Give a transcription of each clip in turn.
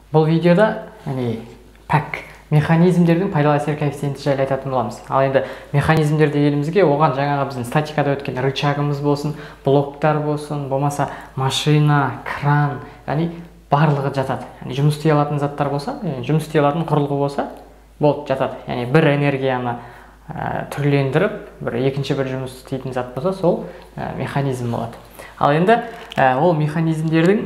Бұл видеода пәк механизмдердің пайдалы әсер коэффициенті жайлы айтатын боламыз. Ал енді механизмдер дегенімізге оған жаңағы біздің статикада өткен рычагымыз болсын, блоктар болсын, болмаса машина, кран, барлығы жатады. Жұмыс істей алатын заттар болса, жұмыс істей алатын құрылғы болса, болып жатады. Бір энергияны түрлендіріп, екінші бір жұмыс істейтін зат болса, сол механизм болады. Ал енді ол механизмдердің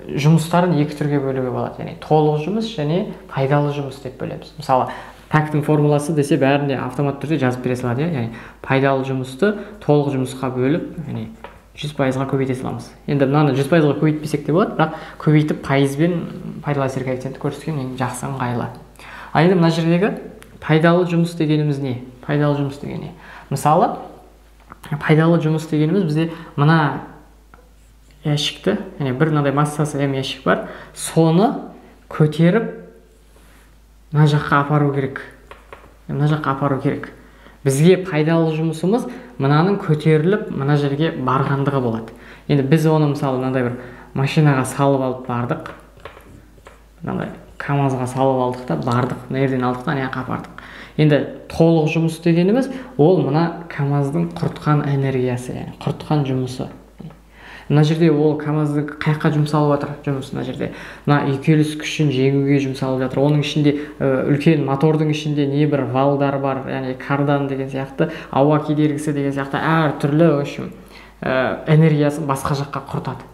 жұмыстарын екі түрге бөлуге болады. Толық жұмыс және пайдалы жұмыс деп бөлеміз. Мысалы, пәктің формуласы десе бәріне автомат түрде жазып бере салады. Пайдалы жұмысты толық жұмысқа бөліп, 100%-ға көбейте саламыз. Енді мынаны 100%-ға көбейтпесек те болады, бірақ көбейтіп пайызбен пайдалы әсер коэффициенті көрсеткен ең жақсы ыңғайлы. Ал енді мына жердегі пайдалы жұмыс дегеніміз не? Пайдалы жұмыс деген не? Мысалы, пайдалы жұмыс дегеніміз бізде мына ящикті, бір мынадай массасы М ящик бар, соны көтеріп мына жаққа апару керек. Мына жаққа апару керек. Бізге пайдалы жұмысымыз мынаның көтеріліп мына жерге барғандығы болады. Енді біз оны мысалы мынандай бір машинаға салып алып бардық. Мынандай КамАЗға салып алдық та бардық. Мына жерден алдық та ана жаққа апардық. Енді толық жұмыс дегеніміз ол мына КамАЗдың құртқан энергиясы, құртқан жұмысы. Мына жерде ол КамАЗды қайаққа жұмсалып жатыр жұмыс. Мына жерде мына үйкеліс күшін жеңуге жұмсалып жатыр. Оның ішінде үлкен мотордың ішінде небір валдар бар, кардан деген сияқты, ауа кедергісі деген сияқты әр түрлі энергиясын басқа жаққа құртады.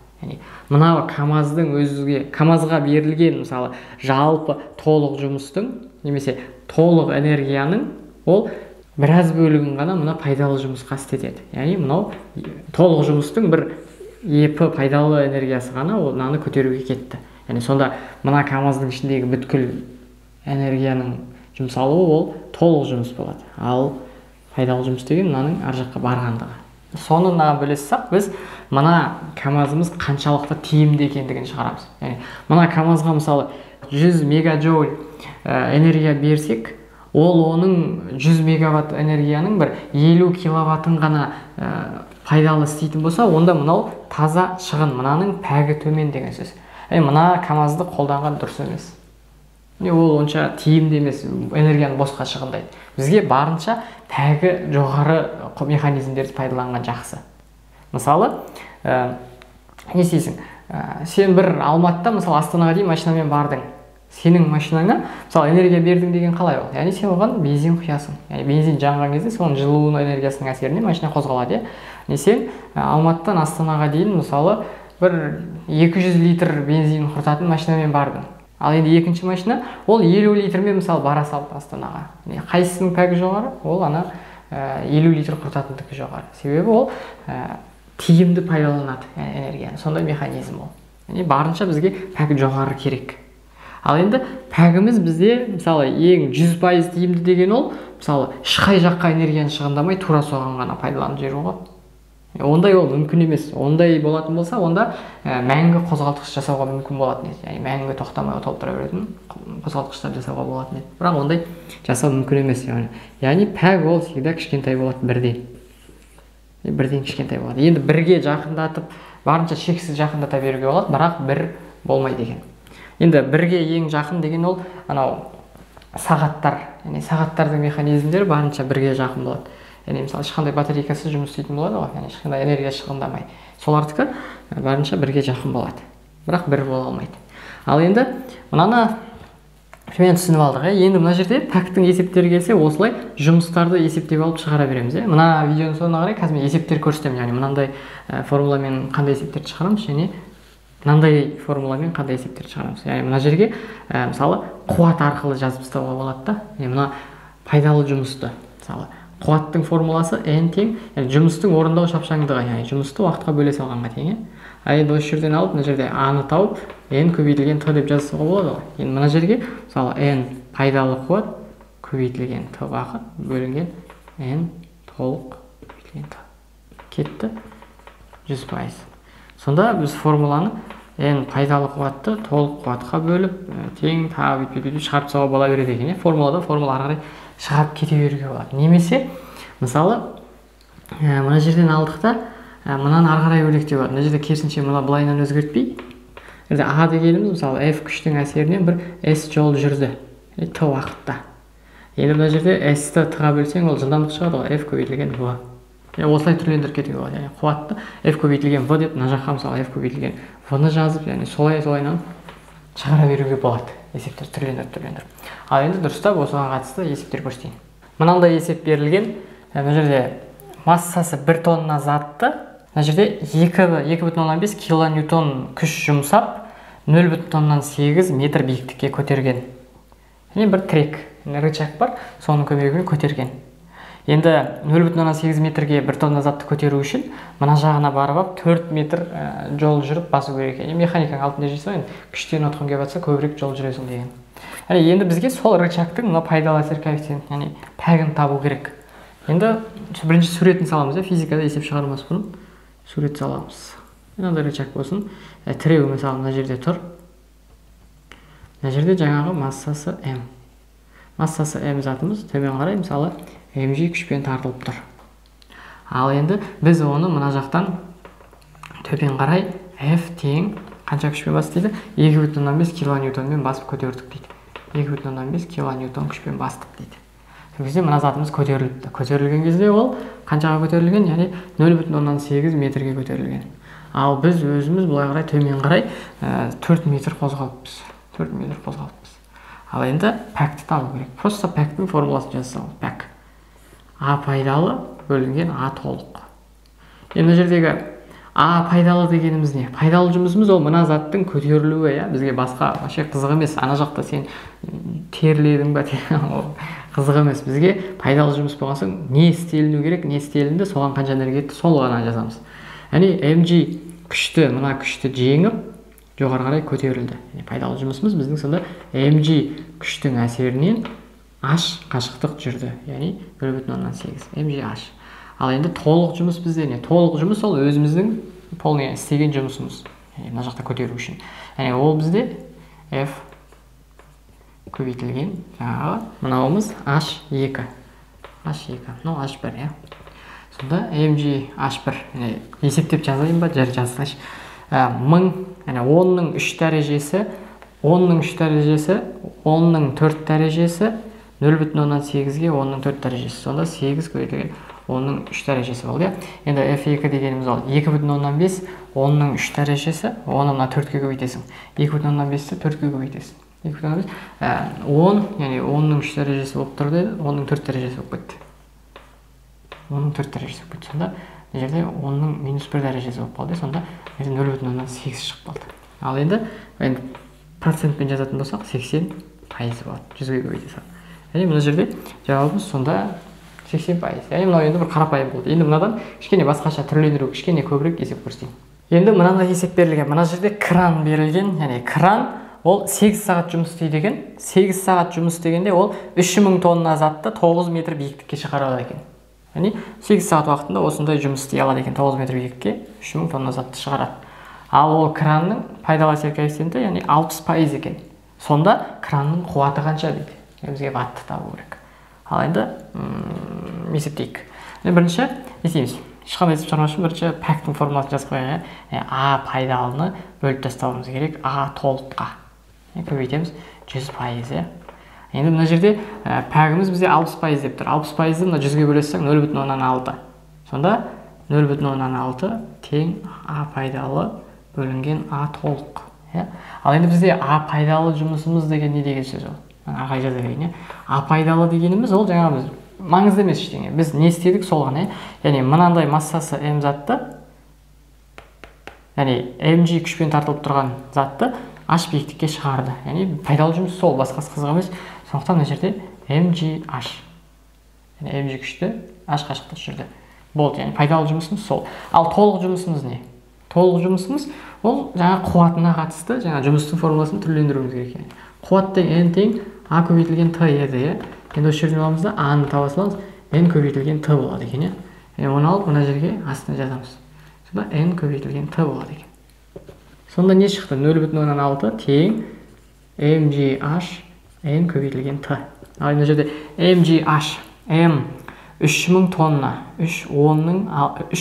Мынау КамАЗдың өзге КамАЗға берілген мысалы жалпы толық жұмыстың немесе толық энергияның ол біраз бөлігін ғана мына пайдалы жұмысқа істетеді. Мынау толық жұмыстың бір епі пайдалы энергиясы ғана мынаны көтеруге кетті. Сонда мына КамАЗдың ішіндегі бүткіл энергияның жұмсалуы ол толық жұмыс болады. Ал пайдалы жұмыс деген мынаның ар жаққа барғандығы. Соны мына бөлессек, біз мына КамАЗымыз қаншалықты тиімді екендігін шығарамыз. Мына КамАЗға мысалы 100 мегаджоуль энергия берсек, ол оның 100 мегаватт энергияның бір 50 киловаттын ғана пайдалы істейтін болса, онда мынау таза шығын, мынаның пәгі төмен деген сөз. Мына КамАЗды қолданған дұрыс емес. Ол онша тиімді емес, энергияны босқа шығындайды. Бізге барынша пәгі жоғары механизмдерді пайдаланған жақсы. Мысалы, не істейсің? Сен бір Алматыда, мысалы Астанаға дейін машинамен бардың. Сенің машинаңа, мысалы, энергия бердің деген қалай ол? Сен оған бензин құясың. Бензин жанған кезде соның жылу энергиясының әсерінен машина қозғалады. Сен Алматыдан Астанаға дейін, мысалы, бір 200 литр бензин құртатын машинамен бардың. Ал енді екінші машина, ол 50 литрмен мысалы бара салды Астанаға. Қайсысының пәгі жоғары? Ол ана 50 литр құртатындығы жоғары. Себебі ол тиімді пайдаланады энергияны. Сондай механизм ол. Барынша бізге пәгі жоғары керек. Ал енді пәгіміз бізде мысалы ең 100% тиімді деген ол, мысалы ешқай жаққа энергияны шығындамай тура соған ғана пайдаланып жүру ғой. Ондай ол мүмкін емес. Ондай болатын болса, онда мәңгі қозғалтқыш жасауға мүмкін болатын еді. Мәңгі тоқтамай толтыра беретін қозғалтқыштар жасауға болатын еді. Бірақ ондай жасау мүмкін емес. Пәк ол всегда кішкентай болады бірден. Бірден кішкентай болады. Енді бірге жақындатып, барынша шексіз жақындата беруге болады, бірақ бір болмайды екен. Енді бірге ең жақын деген ол сағаттар. Сағаттардың механизмдері барынша бірге жақын болады. Мысалы, ешқандай батарейкасы жұмыс істейтін болады ғой, ешқандай энергия шығындамай. Солардікі барынша бірге жақын болады. Бірақ бір бола алмайды. Ал енді мынаны мен түсініп алдық. Енді мына жерде пәктің есептері келсе, осылай жұмыстарды есептеп алып шығара береміз. Мына видеоның соңына қарай қазір мен есептер көрсетемін. Мынандай формуламен қандай есептерді шығарамыз және мынандай формуламен қандай есептерді шығарамыз. Мына жерге мысалы қуат арқылы жазып тастауға болады да. Мына пайдалы жұмысты мысалы қуаттың формуласы n тең, жұмыстың орындау шапшаңдығы, жұмысты уақытқа бөле салғанға тең. Енді осы жерден алып, мына жерде a-ны тауып, n көбейтілген t деп жазуға болады ғой. Енді мына жерге мысалы n пайдалы қуат көбейтілген t уақыт бөлінген n толық көбейтілген t. Кетті 100%. Сонда біз формуланы n пайдалы қуатты толық қуатқа бөліп, тең тағы бүйтіп шығарып тастауға бола береді екен. Формулада формула ары қарай шығарып кете беруге болады. Немесе, мысалы, мына жерден алдық та, мынаны ары қарай бөлектеу болады. Мына жерде керісінше мына былайынан өзгертпей, А дегеніміз мысалы F күштің әсерінен бір S жол жүрді. Т уақытта. Енді мына жерде S-ті Т-ға бөлсең, ол жылдамдық шығады ғой, F көбейтілген V. Осылай түрлендіріп кетуге болады. Қуатты F көбейтілген V деп, мына жаққа мысалы F көбейтілген V-ны жазып, солай-солайынан шығара беруге болады. Есептер түрлендіріп. Ал енді дұрыстап осыған қатысты есептер көрсетейін. Мынандай есеп берілген. Мына жерде массасы 1 тонна затты, мына жерде 2,5 килоньютон күш жұмсап, 0,8 метр биіктікке көтерген. Бір тірек, рычаг бар, соның көмегімен көтерген. Енді 0,8 метрге 1 тонна затты көтеру үшін мына жағына барып 4 метр жол жүріп басу керек. Механиканың алтын ережесі ғой, күштен отқан келіп жатса көбірек жол жүресің деген. Енді бізге сол рычагтың мына пайдалы әсер коэффициентін, пәгін табу керек. Енді бірінші суретін саламыз, физикада есеп шығармас бұрын сурет саламыз. Мынандай рычаг болсын, тіреу мысалы мына жерде тұр. Мына жерде жаңағы массасы М. Массасы М затымыз төмен қарай мысалы mg күшпен тартылып тұр. Ал енді біз оны мына жақтан төмен қарай F тең қанша күшпен басты дейді? 2,5 килоньютонмен басып көтердік дейді. 2,5 килоньютон күшпен бастық дейді. Сол кезде мына затымыз көтеріліпті. Көтерілген кезде ол қаншаға көтерілген? Яғни 0,8 метрге көтерілген. Ал біз өзіміз бұлай қарай төмен қарай 4 метр қозғалыппыз. 4 метр қозғалыппыз. Ал енді пәкті табу керек. Просто пәктің формуласын жазсақ, пәк. А пайдалы бөлінген А толық. Енді жердегі А пайдалы дегеніміз не? Пайдалы жұмысымыз ол мына заттың көтерілуі, бізге басқа вообще қызық емес. Ана жақта сен терледің ба? Қызық емес. Бізге пайдалы жұмыс болған соң не істеліну керек, не істелінді, соған қанша энергия кетті, сол ғана жазамыз. Яғни mg күшті, мына күшті жеңіп, жоғары қарай көтерілді. Пайдалы жұмысымыз біздің сонда mg күштің әсерінен h қашықтық жүрді. Яғни 0,8 mg h. Ал енді толық жұмыс бізде не? Толық жұмыс ол өзіміздің полный істеген жұмысымыз. Мына жақта көтеру үшін. Ол бізде F көбейтілген, мынауымыз H2. H2, мынау H1, Сонда mg H1 есептеп жазайын ба? Жазсайшы. 1000, 10-ның 3 дәрежесі, 10-ның 3 дәрежесі, 10-ның 4 дәрежесі, 0,8-ге 10-ның 4 дәрежесі. Сонда 8 көбейтілген 10-ның 3 дәрежесі болды. Енді F2 дегеніміз ол 2,5, 10-ның 3 дәрежесі, 10-ны 4-ге көбейтесің. 2,5-ті 4-ге көбейтесің. 2,5, 10, яғни 10-ның 3 дәрежесі болып тұрды, 10-ның 4 дәрежесі болып кетті. 10-ның 4 дәрежесі болып кетті. Сонда жерде 10-ның -1 дәрежесі болып қалды. Сонда 0,8 шығып қалды. Ал енді процентпен жазатын болсақ 80% болады. 100-ге көбейтесің. Мына жерде жауабымыз сонда 80%. Мынау енді бір қарапайым болды. Енді мынадан кішкене басқаша түрлендіру, кішкене көбірек есеп көрсетейін. Енді мынандай есеп берілген. Мына жерде кран берілген. Яғни кран ол 8 сағат жұмыс істейді екен. 8 сағат жұмыс істегенде ол 3000 тонна затты 9 метр биіктікке шығара алады екен. Яғни 8 сағат уақытында осындай жұмыс істей алады екен. 9 метр биіктікке 3000 тонна затты шығарады. Ал ол кранның пайдалы әсер коэффициенті яғни 60% екен. Сонда кранның қуаты қанша дейді? Бізге ватты табу керек. Ал енді есептейік. Бірінші есейміз. Ешқандай есеп шығармас үшін бірінші пәктің формуласын жазып қояйық. А пайдалыны бөліп тастауымыз керек А толыққа. Көбейтеміз 100%. Енді мына жерде пәгіміз бізде 60% деп тұр. 60%-ді мына 100-ге бөлесең 0,6. Сонда 0,6 тең А пайдалы бөлінген А толық. Ал енді бізде А пайдалы жұмысымыз деген не деген сөз ол? Ағай жаза берейін. А пайдалы дегеніміз ол жаңағы біз маңызды емес ештеңе. Біз не істедік сол ғана. Яғни мынандай массасы М затты, яғни mg күшпен тартылып тұрған затты h биіктікке шығарды. Яғни пайдалы жұмыс сол, басқасы қызық емес. Сондықтан мына жерде mg h. Яғни mg күшті h қашықтық жүрді. Болды, яғни пайдалы жұмысымыз сол. Ал толық жұмысымыз не? Толық жұмысымыз ол жаңа қуатына қатысты, жаңа жұмыстың формуласын түрлендіруіміз керек. Қуат тең n тең a көбейтілген t еді. Енді осы жерден аламыз да a-ны таба саламыз, n көбейтілген t болады екен. Оны алып мына жерге астына жазамыз. Сонда n көбейтілген t болады екен. Сонда не шықты? 0,6 тең mgh n көбейтілген t. Ал мына жерде mgh m 3000 тонна, 3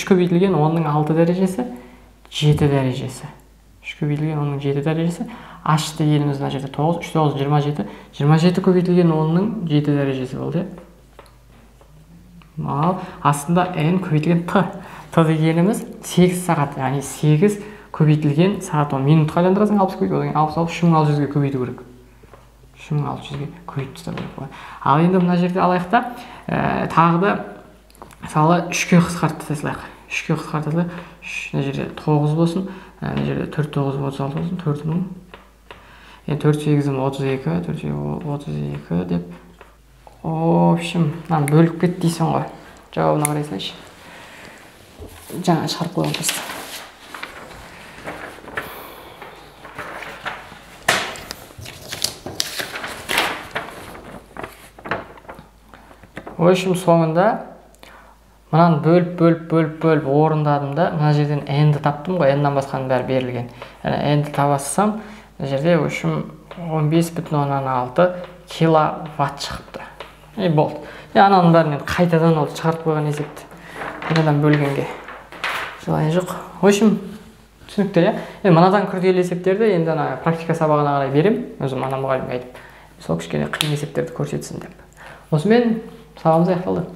көбейтілген 10-ның 6 дәрежесі 7 дәрежесі. 3 көбейтілген 10-ның 7 дәрежесі. H дегеніміз мына жерде 9, 3 9 27. 27 көбейтілген 10-ның 7 дәрежесі болды. Ал астында n көбейтілген t. T дегеніміз 8 сағат, яғни 8 көбейтілген сағат 10 минутқа айландырасың, 60 көбейту, одан кейін 6600-ге көбейту керек. 3600-ге көбейтіп тастау керек. Ал енді мына жерде алайық та, тағы да мысалы 3-ке қысқартып тастайық. 3-ке қысқартып тастайық. Мына жерде 9 болсын, мына жерде 4 9 36 болсын, 4000. Енді 4 8 32, 4 32 деп. В общем, мынаны бөліп кет дейсің ғой. Жауабына қарай салайыншы. Жаңа шығарып қойған просто. В общем, соңында мынаны бөліп орындадым да, мына жерден n-ді таптым ғой, n-нан басқаның бәрі берілген. n-ді табассам, мына жерде в общем 15,6 киловатт шығыпты. Болды. Ананың бәрін қайтадан ол шығарып қойған есепті. Қайтадан бөлгенге жылайын жоқ. В общем, түсінікті, иә? Мынадан күрделі есептерді енді практика сабағына қарай берем. Өзім ана мұғалімге айтып, сол кішкене қиын есептерді көрсетсін деп. Осымен сабағымыз аяқталды.